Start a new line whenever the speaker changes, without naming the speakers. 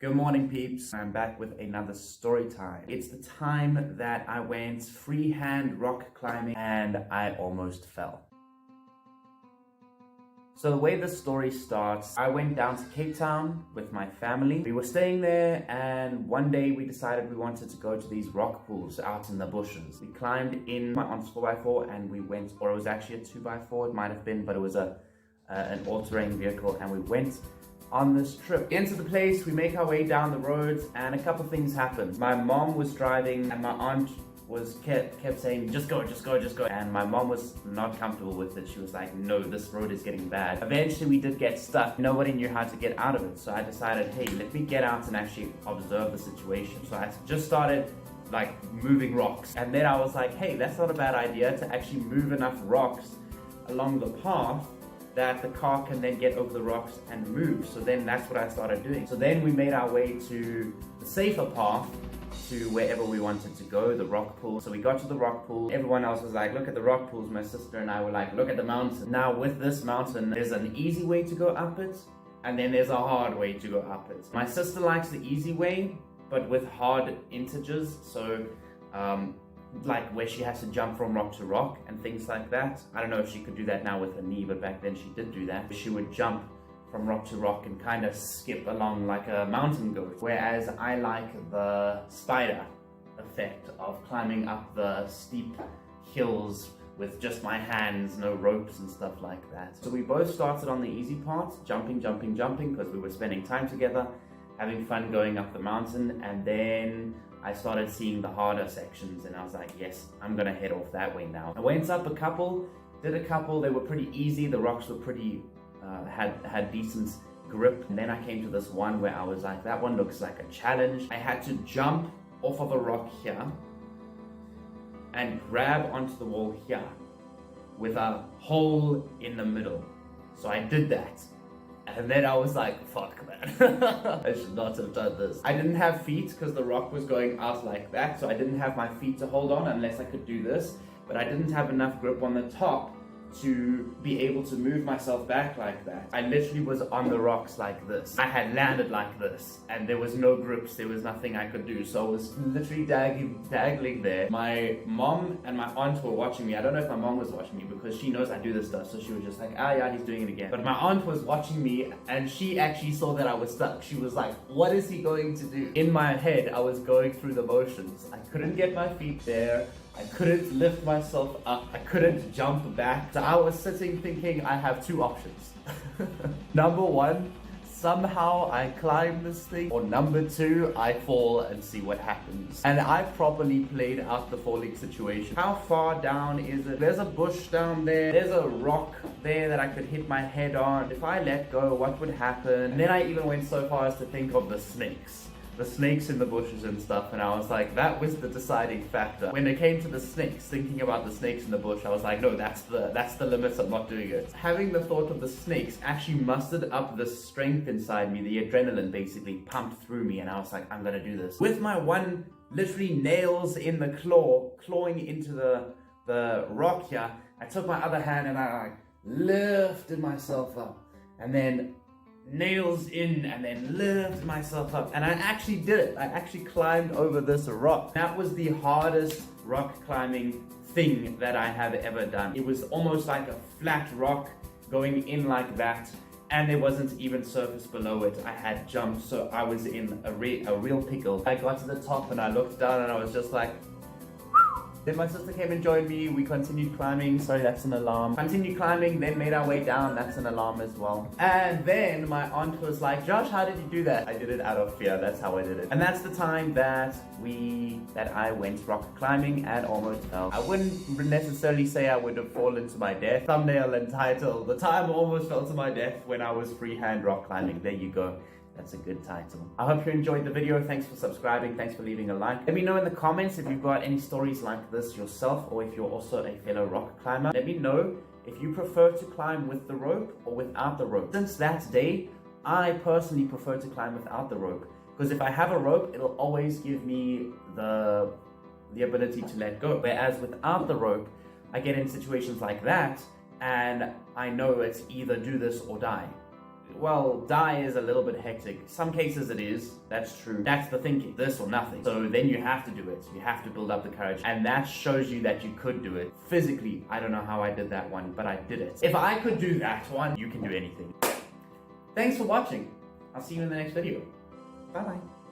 Good morning, peeps. I'm back with another story time. It's the time that I went freehand rock climbing and I almost fell. So the way the story starts, I went down to Cape Town with my family. We were staying there and one day we decided we wanted to go to these rock pools out in the bushes. We climbed in my aunt's 4x4 and we went, or it was actually a 2x4, it might have been, but it was an all-terrain vehicle, and we went on this trip. We enter the place, we make our way down the roads, and a couple things happened. My mom was driving and my aunt kept saying, just go. And my mom was not comfortable with it. She was like, no, this road is getting bad. Eventually we did get stuck. Nobody knew how to get out of it. So I decided, hey, let me get out and actually observe the situation. So I just started like moving rocks. And then I was like, hey, that's not a bad idea to actually move enough rocks along the path that the car can then get over the rocks and move. So then that's what I started doing. So then we made our way to the safer path to wherever we wanted to go, the rock pool. So we got to the rock pool. Everyone else was like, look at the rock pools. My sister and I were like, look at the mountain. Now with this mountain, there's an easy way to go up it, and then there's a hard way to go up it. My sister likes the easy way, but with hard integers. So like where she has to jump from rock to rock and things like that. I don't know if she could do that now with her knee, but back then she did do that. She would jump from rock to rock and kind of skip along like a mountain goat. Whereas I like the spider effect of climbing up the steep hills with just my hands, no ropes and stuff like that. So we both started on the easy part, jumping, because we were spending time together, having fun going up the mountain, and then I started seeing the harder sections and I was like, yes, I'm gonna head off that way now. I went up a couple, did a couple, they were pretty easy, the rocks were pretty, had decent grip. And then I came to this one where I was like, that one looks like a challenge. I had to jump off of a rock here and grab onto the wall here with a hole in the middle. So I did that. And then I was like, fuck man, I should not have done this. I didn't have feet because the rock was going out like that, so I didn't have my feet to hold on unless I could do this, but I didn't have enough grip on the top to be able to move myself back like that. I literally was on the rocks like this. I had landed like this and there was no grips, there was nothing I could do. So I was literally dangling there. My mom and my aunt were watching me. I don't know if my mom was watching me because she knows I do this stuff. So she was just like, ah yeah, he's doing it again. But my aunt was watching me and she actually saw that I was stuck. She was like, what is he going to do? In my head, I was going through the motions. I couldn't get my feet there. I couldn't lift myself up. I couldn't jump back. So I was sitting thinking I have two options. Number one, somehow I climb this thing. Or number two, I fall and see what happens. And I properly played out the falling situation. How far down is it? There's a bush down there. There's a rock there that I could hit my head on. If I let go, what would happen? And then I even went so far as to think of the snakes. The snakes in the bushes and stuff, and I was like, that was the deciding factor. When it came to the snakes, thinking about the snakes in the bush, I was like, no, that's the limit, I'm not doing it. Having the thought of the snakes actually mustered up the strength inside me, the adrenaline basically pumped through me, and I was like, I'm gonna do this. With my one, literally nails in the clawing into the rock here, I took my other hand and I like lifted myself up, and then nails in and then lift myself up, and I actually did it. I actually climbed over this rock. That was the hardest rock climbing thing that I have ever done. It was almost like a flat rock going in like that, and there wasn't even surface below it. I had jumped, so I was in a real pickle. I got to the top and I looked down and I was just like, then my sister came and joined me. We continued climbing. Sorry, that's an alarm. Continued climbing, then made our way down. That's an alarm as well. And then my aunt was like, Josh, how did you do that? I did it out of fear. That's how I did it. And that's the time that I went rock climbing and almost fell. I wouldn't necessarily say I would have fallen to my death. Thumbnail and title, the time I almost fell to my death when I was freehand rock climbing. There you go. That's a good title. I hope you enjoyed the video. Thanks for subscribing. Thanks for leaving a like. Let me know in the comments if you've got any stories like this yourself, or if you're also a fellow rock climber. Let me know if you prefer to climb with the rope or without the rope. Since that day, I personally prefer to climb without the rope, because if I have a rope, it'll always give me the ability to let go. Whereas without the rope, I get in situations like that and I know it's either do this or die. well, die is a little bit hectic. Some cases it is, that's true. That's the thinking, this or nothing. So then you have to do it. You have to build up the courage. And that shows you that you could do it. Physically, I don't know how I did that one, but I did it. If I could do that one, you can do anything. Thanks for watching. I'll see you in the next video. Bye-bye.